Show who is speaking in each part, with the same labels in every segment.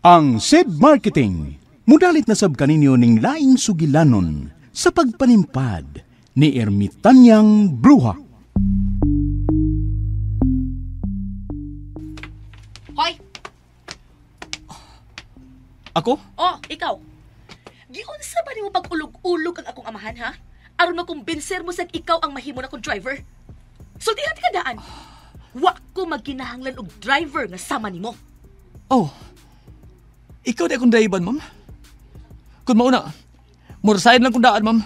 Speaker 1: Ang SED Marketing, mudalit na sab kaninyo ning laing sugilanon sa pagpanimpad ni Ermitanyang Bruha.
Speaker 2: Hoy!
Speaker 3: Ako?
Speaker 2: Oh, ikaw. Giunsa ba nimo pag-ulog-ulog ang akong amahan, ha? Aron makumbinser mo sa ikaw ang mahimo na kong driver. Sultihan ka daan. Wa ko magkinahanglan og driver nga sama nimo.
Speaker 3: Oh, ikaw di akong daiban, ma'am. Kung mauna, murasayan lang kung daan, ma'am.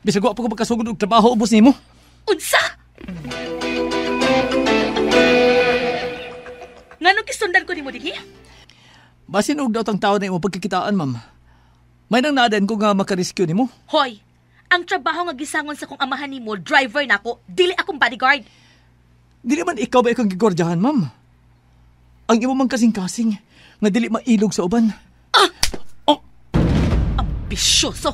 Speaker 3: Bisag wa pa ko magkasugod og trabaho, ubos nimo.
Speaker 2: Unsa? Nganong kisundan ko nimo dinhi?
Speaker 3: Basin og daw tang tao na imo pagkikitaan, ma'am. May nang naadan ko nga makarescue nimo.
Speaker 2: Hoy, ang trabaho nga gisangon sa kong amahan nimo, driver nako, dili akong bodyguard.
Speaker 3: Dili man ikaw ba ikong gigordyahan, ma'am? Ang imo man kasing-kasing nga dili mailog sa uban.
Speaker 2: Oh! Ambisyoso!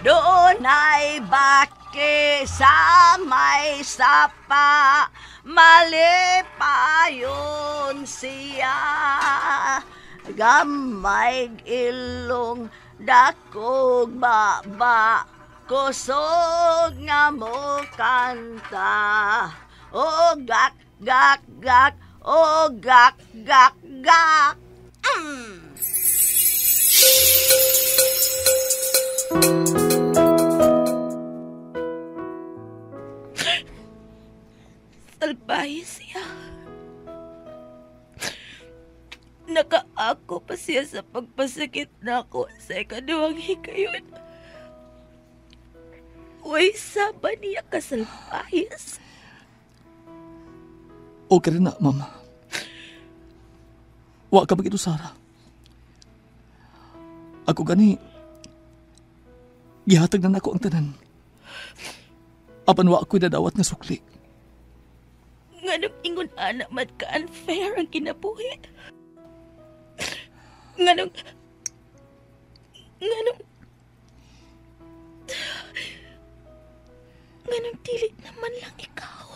Speaker 2: Doon ay baki sa may sapa, mali pa yun siya. Gamay ilong, dakog baba, kusog nga mo kanta. O gak, gak, gak, o gak, gak, gak. Salbahe siya. Nakaako pa siya sa pagpasakit na ako sa ikaduhang hikayon. Uy, saba niya kasalbahis.
Speaker 3: Okay rin na, ma'am. Wa ka bagito, Sarah. Ako gani, gihatag na nako ang tanan. Apan wa ako'y nadawat nga sukli.
Speaker 2: Nganong ingon anak mat ka-unfair ang kinabuhi. Nganong dili naman lang ikaw.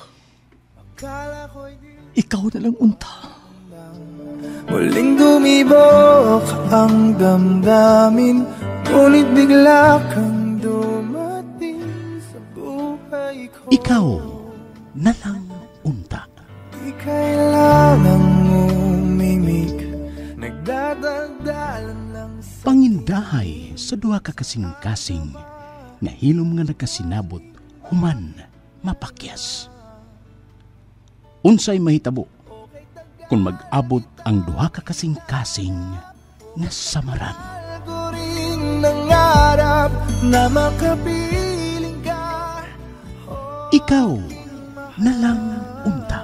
Speaker 3: Ikaw na lang unta.
Speaker 4: Muling dumibok ang damdamin, ngunit bigla kang dumating sa buhay ko.
Speaker 1: Ikaw na lang unta.
Speaker 4: Di kailangang umimik, nagdadagdalan lang sa
Speaker 1: Pangindahay sa duha ka kasing-kasing nga hilom nga nagkasinabot human mapakyas. Unsay mahitabo kung mag-abot ang duha ka kasing-kasing nga samaran.
Speaker 4: ko rin nangarap na makapiling ka.
Speaker 1: Ikaw na lang unta.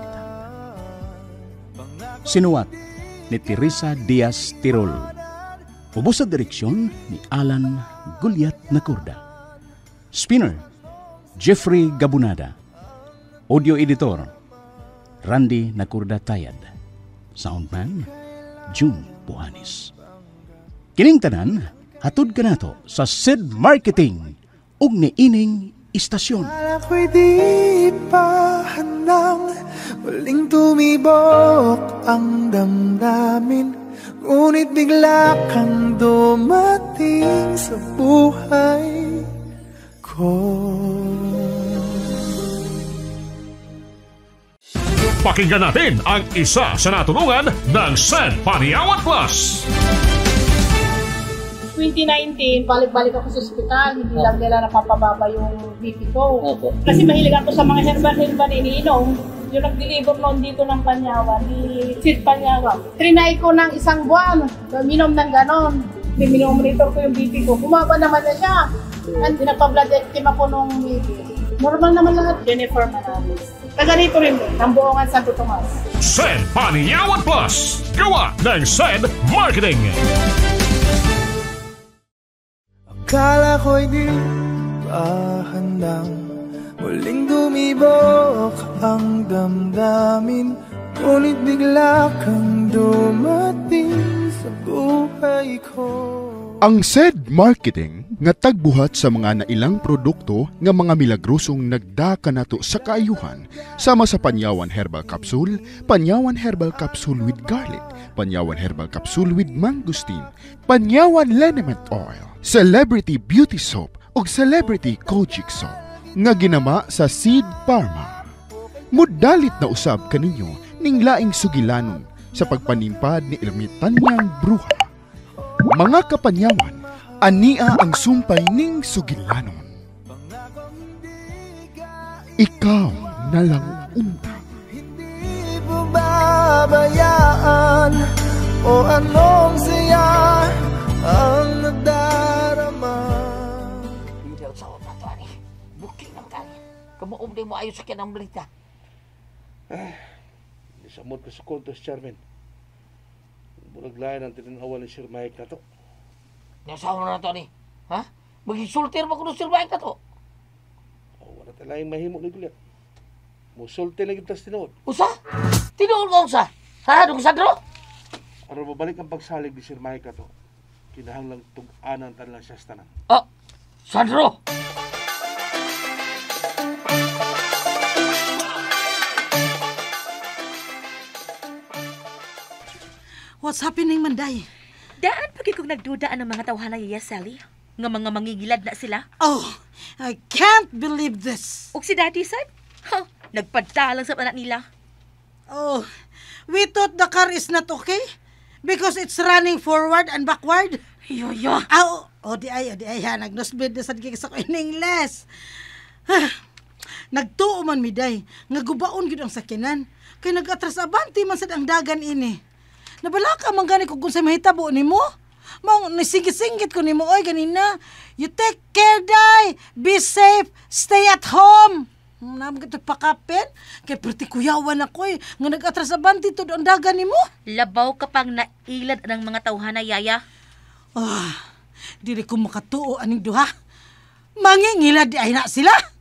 Speaker 1: Sinuwat ni Teresa Diaz Tirol. Ubos sa direksyon ni Alan Gulyat Nakurda. Spinner, Jeffrey Gabunada. Audio editor, Randy Nakurda Tayad. Soundman, June Puhanis. Kining tanan, hatod ka nato sa SED Marketing ug niining istasyon.
Speaker 4: Akala ko'y di pa handang muling tumibok ang damdamin, ngunit bigla kang dumating sa buhay ko.
Speaker 5: Pakinggan natin ang isa sa natulungan ng SED Paniawat Plus.
Speaker 6: 2019, balik-balik ako sa ospital. Hindi lang nila napapababa yung BP ko. Kasi mahilig ako sa mga herbal iniinom. Yung nag-deliver noon dito ng Panyawan, ni Sid Panyawan. Trinay ko ng isang buwan, minom ng ganon. Minomonitor ko yung BP ko. Bumaba naman na siya. And pinapablood team ako nung BP. Normal naman lahat. Jennifer Manalis. Taga rito rin din, ng Buongan Santo Tomas.
Speaker 5: SED Paniawat Plus. Gawa ng SED Marketing.
Speaker 4: Akala ko'y di pa handang muling dumibok ang damdamin, ngunit bigla kang dumating sa buhay ko.
Speaker 7: Ang SED Marketing nga tagbuhat sa mga nailang produkto nga mga milagrosong nagdaka nato sa kaayuhan sama sa Panyawan Herbal Capsule, Panyawan Herbal Capsule with Garlic, Panyawan Herbal Capsule with Mangosteen, Panyawan Liniment Oil, Celebrity Beauty Soap ug Celebrity Kojic Soap nga ginama sa Seed Pharma. Mudalit na usab kaninyo ning laing sugilanon sa pagpanimpad ni Ermitanyang Bruha. Mga kapanyawan, ania ang sumpay ning sugilanon. Ikaw na lang unta.
Speaker 4: Hindi mo babayaan o anong siya ang nadarama.
Speaker 8: Hindi daw sa na to, ani. Bukit ng tani. Kamuom din mo ayos sa kinang balita.
Speaker 9: Isamot ko sa kontos, Charmin. Bulaglayan ang tinanawan ni Sir Mike na to.
Speaker 8: Nasawa na to, ani. Ha? Mag-isultir mo ko ng Sir Mike na to.
Speaker 9: Wala talayang mahimo ni Gulyat. Musulti na kita tinuod.
Speaker 8: Usa? Tinuod ko usa? Ha? Doon sa dro?
Speaker 9: Aron mabalik ang pagsalig ni Sir Mike na to. Kinahanglang tug-anan tan lang siya sa tanan.
Speaker 8: Oh, Sandro!
Speaker 10: What's happening, Manday?
Speaker 2: Daan pagi kong nagdudaan ng mga tawhana, Yaya Sally. Nga mga mangingilad na sila.
Speaker 10: Oh, I can't believe this.
Speaker 2: O si Daddy Sad? Nagpadalang sa anak nila.
Speaker 10: Oh, we thought the car is not okay because it's running forward and backward.
Speaker 2: Yoyo.
Speaker 10: Di ay, ha, nagnosbid na sa sa ko in English. Nagtuo man miday, nga gubaon gid ang sakinan. Kay nag-atras abanti man sad ang dagan ini. Nabalaka man gani ko kung sa mahitabo nimo. Mao nisingit-singit ko nimo oy ganina. You take care, day. Be safe. Stay at home. Nam gito pakapin kay perti kuyawan ako nga nag-atras abanti tud ang dagan nimo.
Speaker 2: Labaw ka pang nailad ng mga tawhana, Yaya.
Speaker 10: Dili ko makatuo aning duha. Mangingilad di ay na sila.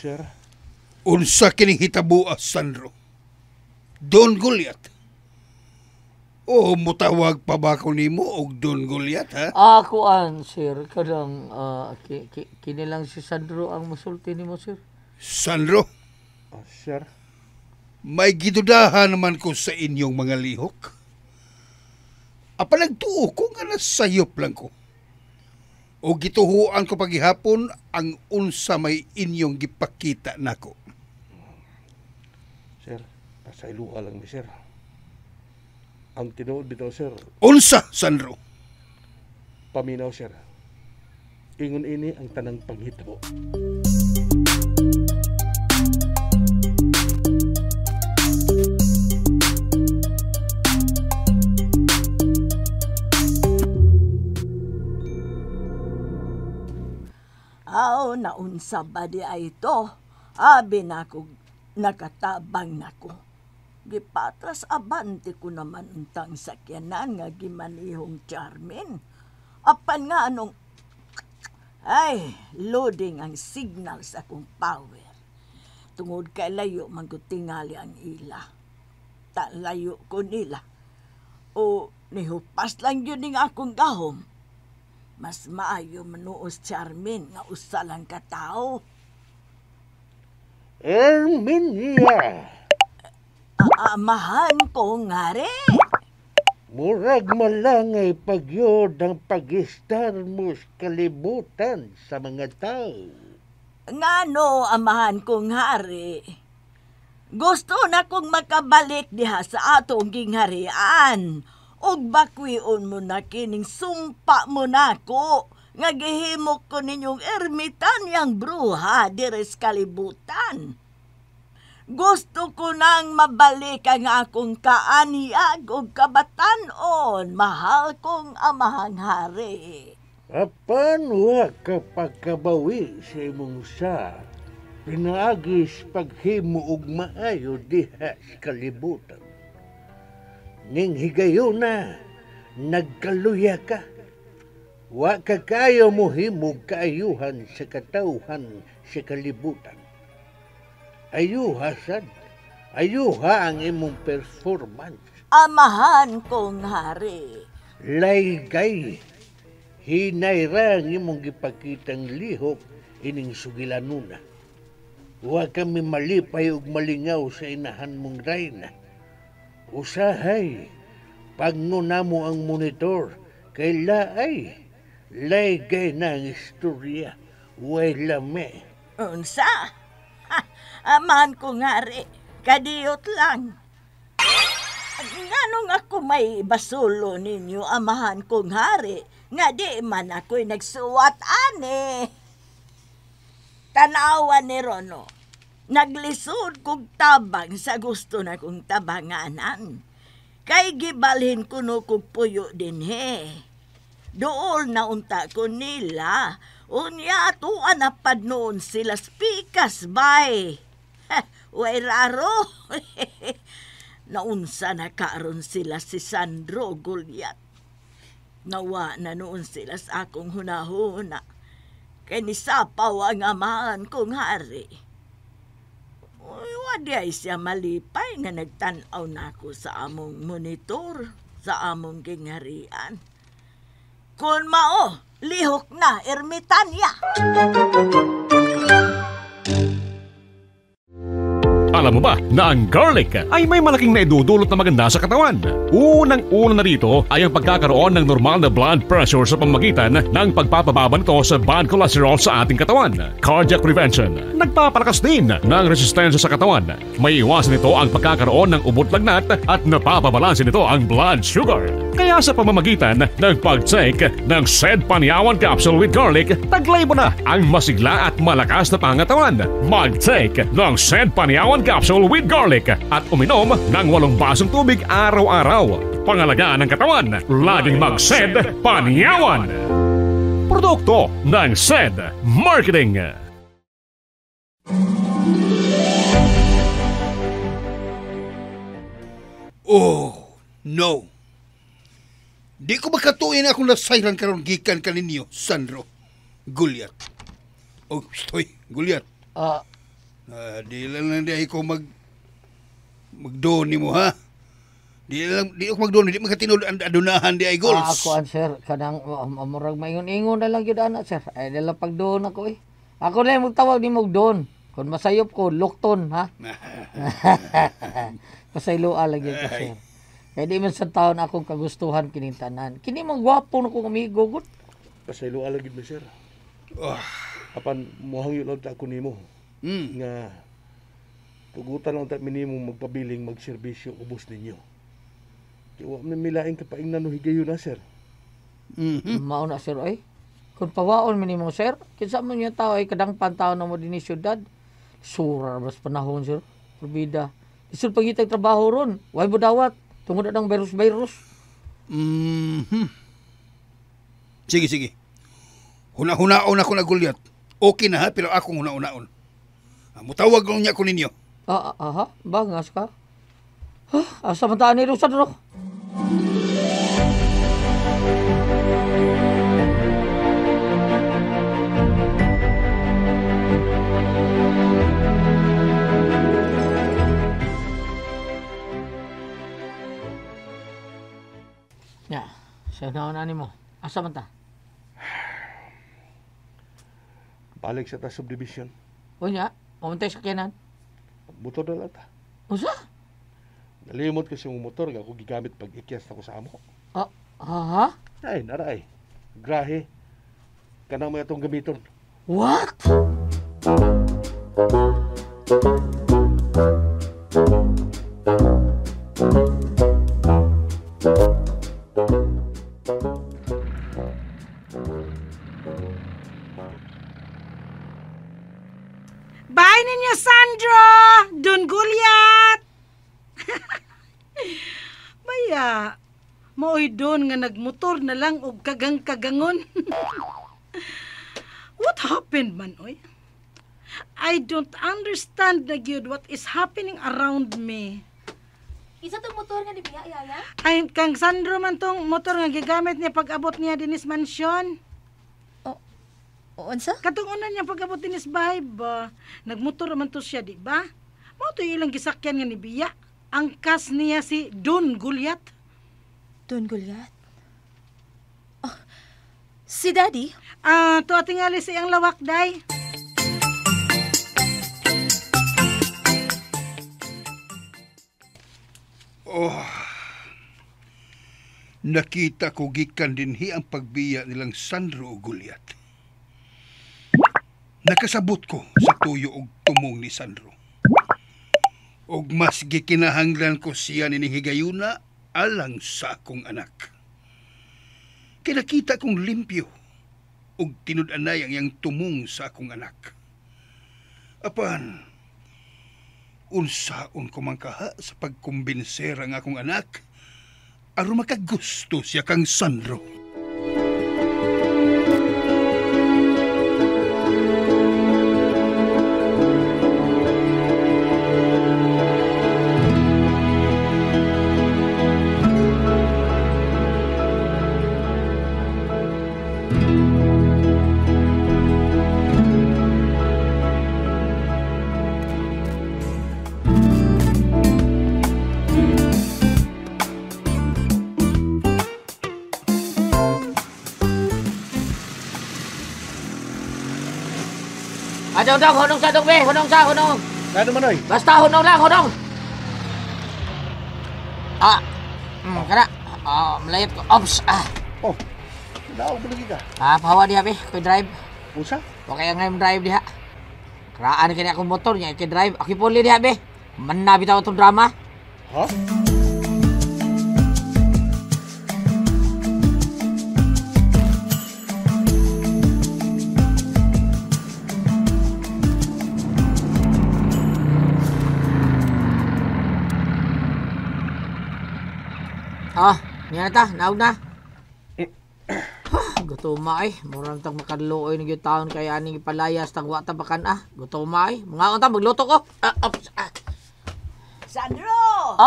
Speaker 9: Sir?
Speaker 11: Unsa kining hitabo, Sandro? Don Goliath? O mutawag pa ba ko nimo og Don Goliath, ha?
Speaker 8: Kuan, sir. Kadang kini lang si Sandro ang musulti nimo, sir.
Speaker 11: Sandro?
Speaker 9: Sir?
Speaker 11: May gidudahan naman ko sa inyong mga lihok. Apalagtuo ko nga nasayop lang ko. O gituhuan ko paghihapon ang unsa may inyong gipakita nako.
Speaker 9: Sir, pasayloa lang ni sir. Ang tinuod bitaw, sir.
Speaker 11: Unsa, Sandro?
Speaker 9: Paminaw, sir. Ingon ini ang tanang panghitabo.
Speaker 12: Naunsa ba di ay ito? Abi na ko, nakatabang na ko. Gipatras abante ko naman untang sakyanan nga gimanihong Charmin. Apan nga anong, loading ang signal sa akong power. Tungod kay layo manggutingali ang ila. Layo ko nila. O nihupas lang yun ng akong gahom. Mas maayo manuos Charmin nga usa lang ka tao.
Speaker 9: Erminia!
Speaker 12: Amahan ko nga rin.
Speaker 9: Murag malangay pagyod ang pag-istar mo sa kalibutan sa mga tao.
Speaker 12: Ngano, amahan kong hari? Gusto na kong makabalik diha sa atong gingharian. Og bakwion mo na kining sumpa mo nako nga gihimok ko ninyong Ermitanyang Bruha dire sa kalibutan. Gusto ko nang mabalik ang akong kaaniyag og kabatanon, mahal kong amahang hari.
Speaker 9: Apan wa ka pagkabawi sa imong sa pinaagis paghimo og maayo diha sa kalibutan. Ning higayon na, nagkaluya ka. Wa ka kayo mo himog kaayuhan sa katauhan sa kalibutan. Ayuha sad. Ayuha ang imong performance.
Speaker 12: Amahan kong hari.
Speaker 9: Laygay. Hinay ra ang imong gipakitang lihok ining sugilanuna. Wa kami malipay ug malingaw sa inahan mong rayna. Usahay, pagnguna mo ang monitor, kay laay, laygay na ang istorya, way lame.
Speaker 12: Unsa? Amahan kong hari, kadiyot lang. Nganong ako may basulo ninyo, amahan kong hari, nga di man ako'y nagsuwat ani. Tanawan ni Rono, naglisod kong tabang sa gusto na kong tabanganan. Kay gibalhin ko no kong puyo din he. Dool na unta ko nila, unya tuan na noon sila spikas bay. Way raro. Naunsa na karon sila si Sandro Goliath. Nawa na noon sila sa akong hunahuna. Kay nisapaw ang amahan kong hari. Wadi ay siya malipay nga nagtanaw na ako sa among monitor, sa among gingharian. Kung mao, lihok na, ermitanya.
Speaker 5: Alam mo ba na ang garlic ay may malaking naidudulot na maganda sa katawan? Unang-una na rito ay ang pagkakaroon ng normal na blood pressure sa pamamagitan ng pagpapababa nito sa bad cholesterol sa ating katawan. Cardiac prevention. Nagpapalakas din ng resistensya sa katawan. May iwasan nito ang pagkakaroon ng ubot lagnat at napapabalansin nito ang blood sugar. Kaya sa pamamagitan ng pag-take ng SED Panyawan Capsule with Garlic, taglay mo na ang masigla at malakas na pangatawan. Mag-take ng SED Panyawan Capsule with Garlic at uminom ng 8 basong tubig araw-araw. Pangalagaan ng katawan, laging mag-SED Panyawan. Produkto ng SED Marketing.
Speaker 11: Oh, no. Di ko makatuin akong nasayran karon gikan kaninyo, Sandro. Goliath. Oh, stoy, Goliath. Di lang di ako magdoon ni mo, ha? Di ako magdoon, di magkatinod adunahan di ay goals.
Speaker 8: Ako, sir, kanang murag maingon-ingon na lang yun, anak, sir. Ay, nalang pagdoon ako, eh. Ako na yung magtawag ni magdoon. Kung masayop ko, lukton, ha? Pasayloa lang yun, sir. Kaya di man sa taon akong kagustuhan kinintanan. Kini mang gwapo na kong amigo, good.
Speaker 9: Pasayloa lang yun, sir. Apan, muhang yun lang ako nimo. Nga tugutan lang tayo minimum magpabiling magserbisyo ubos ninyo. Kaya milaing kapaing nanuhigayo na, sir.
Speaker 8: Mauna, sir, ay. Kung pawaon minimum, sir, kinsa mo niya tao ay kadang pantaon na mo din ni syudad. Surar, mas panahon, sir. Probida. Isul pagitag trabaho ron. Way mo dawat. Tungod na ng virus-virus.
Speaker 11: Sige, sige. Huna-hunaon ako na Goliath. Okay na, ha? Pero akong huna-hunaon. Mutawag lang niya ko ninyo.
Speaker 8: Aha, bangas ka. Asa man taan ni Sandro? Ya, sa naon mo. Asa man ta?
Speaker 9: Balik sa ta subdivision.
Speaker 8: Unya, mamuntay sa kanan.
Speaker 9: Motor na lang ta.
Speaker 8: Usa?
Speaker 9: Nalimot kasi yung motor nga ako gigamit pag ikyas ako sa amo.
Speaker 8: Ha?
Speaker 9: Ay, naray. Grahe. Kanang mga itong gamiton.
Speaker 8: What?
Speaker 10: Bye ninyo, Sandro! Don Goliath! Maya, maoy doon nga nagmotor na lang og kagang-kagangon. What happened man, oy? I don't understand na gyud what is happening around me.
Speaker 2: Isa tong motor nga ni Biya, Yaya?
Speaker 10: Ay, kang Sandro man tong motor nga gigamit niya pag-abot niya dinis mansyon.
Speaker 2: Unsa?
Speaker 10: Katong una niya pag-abot dinis bahay ba? Nagmotor man to siya, di ba? Mao to ilang gisakyan nga ni Biya. Ang kas niya si Don Gulyat.
Speaker 2: Don Gulyat? Oh, si Daddy?
Speaker 10: To tingali siyang lawak, day.
Speaker 11: Oh, nakita ko gikan dinhi ang pagbiya nilang Sandro o Gulyat. Nakasabot ko sa tuyo og tumong ni Sandro. Og mas gikinahanglan ko siya ni higayuna alang sa akong anak. Kinakita kong limpyo og tinud-anay ang iyang tumong sa akong anak. Apan, unsaon ko man kaha sa pagkumbinser ang akong anak aron makagusto siya kang Sandro.
Speaker 8: Dong, hunong sa dong, be. Hunong sa, hunong.
Speaker 9: Kano man, oy?
Speaker 8: Basta hunong lang, hunong. Kana. Malayot ko. Ops,
Speaker 9: Oh, naog ba lagi ka?
Speaker 8: Pahawa diha, be. Ko'y drive.
Speaker 9: Usa?
Speaker 8: Okay, ang drive diha. Karaan kini akong motor niya, ko'y drive. Aki puli diha, be. Manabi tao itong drama.
Speaker 9: Ha?
Speaker 8: Niya na ta, naog na. Gutuma ay, murang tang makadlooy ng yung taon kaya aning ipalayas tang wata bakan Gutuma ay, mga unta magluto ko.
Speaker 12: Sandro!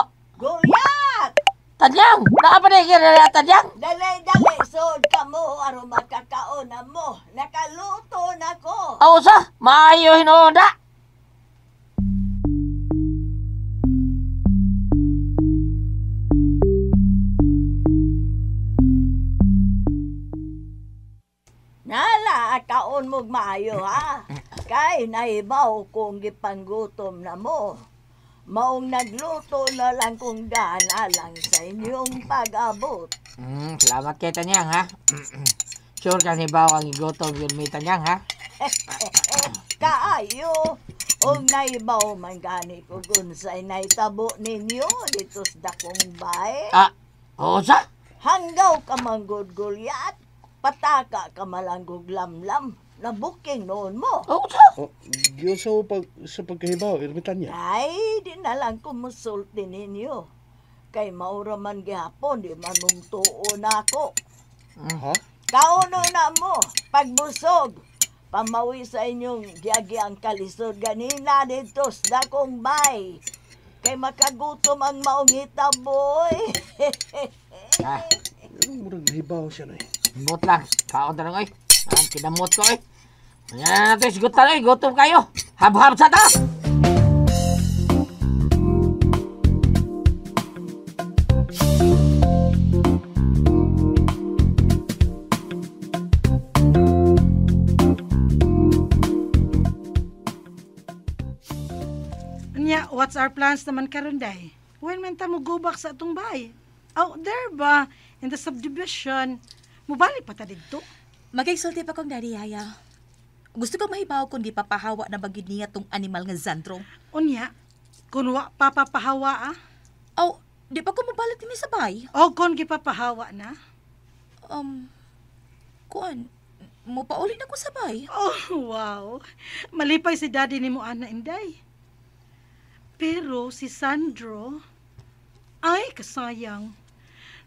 Speaker 12: Gulyat!
Speaker 8: Tadyang! Naapa na yung tadyang?
Speaker 12: Dali, sod ka mo, aron makakaon na mo. Nakaluto na ko.
Speaker 8: Sa? Maayo hinunda.
Speaker 12: Nala, kaon mo maayo ha. Kay naibaw kung gipanggutom na mo. Maong nagluto na lang kung gana lang sa inyong pag-abot.
Speaker 8: Salamat kay Tanyang ha. Sure ka ni Baw ang igutom yun may Tanyang ha.
Speaker 12: Kaayo, og naibaw man gani ko gunsay naitabo ninyo dito sa dakong bay.
Speaker 8: Sa?
Speaker 12: Hanggaw ka manggod Gulyat. Pataka ka malanggog lamlam na booking noon mo.
Speaker 9: Diyo sa pagkahibaw, irmitan niya.
Speaker 12: Ay, di na lang kumusulti ninyo. Kay maura man gihapon, di man mong tuo na ako.
Speaker 9: Ha?
Speaker 12: Kauno na mo, pagbusog. Pamawi sa inyong giyagi ang kalisod ganina dito sa dakong bay. Kay makagutom ang maungita, boy.
Speaker 9: Murag nahibaw siya na eh.
Speaker 8: Mot lang. Kaon tanong ay. Kinamot ko ay. Yan natin sigutan ay. Gutom kayo. Hab-hab sa ta.
Speaker 10: Anya, what's our plans naman karon day? When man ta mo go back sa atong bahay? Out there ba? In the subdivision. Mubalik pa ta dito?
Speaker 2: Magigsulti pa kong Daddy Yaya. Gusto kong mahibaw kung di papahawa na bagid niya tong animal nga Sandro.
Speaker 10: Unya, kung wa papapahawa
Speaker 2: Di pa ko mabalik din sa bay.
Speaker 10: Kung gipapahawa na?
Speaker 2: Kuan, mupauli na ko sa bay.
Speaker 10: Oh, wow. Malipay si Daddy ni mo, Ana Inday. Pero si Sandro, ay kasayang.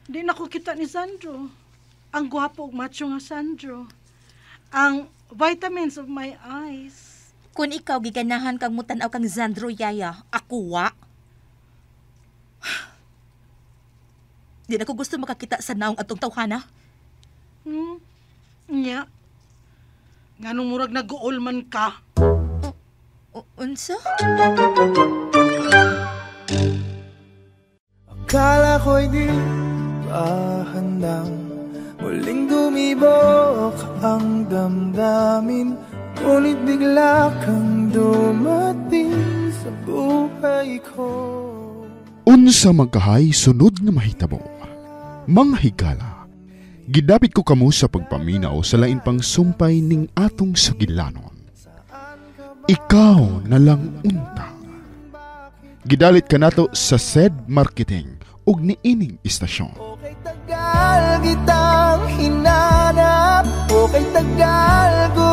Speaker 10: Di na ko kita ni Sandro. Ang gwapo ug macho nga Sandro. Ang vitamins of my eyes.
Speaker 2: Kung ikaw giganahan kang mutanaw kang Sandro, Yaya, ako wa. Di na ko gusto makakita sa naong atong tawhana.
Speaker 10: Nya. Nganong murag nag-uol man ka?
Speaker 2: Unsa?
Speaker 4: Akala ko'y di pa handang muling dumibok ang damdamin, ngunit bigla kang dumating sa buhay ko.
Speaker 7: Unsa magkahay sunod nga mahitabo. Mga higala, gidapit ko kamo sa pagpaminaw sa lain pang sumpay ning atong sagilanon. Ikaw na lang unta. Gidalit ka nato sa SED Marketing ug niining istasyon.
Speaker 4: Tagal kitang hinanap, o kay tagal ko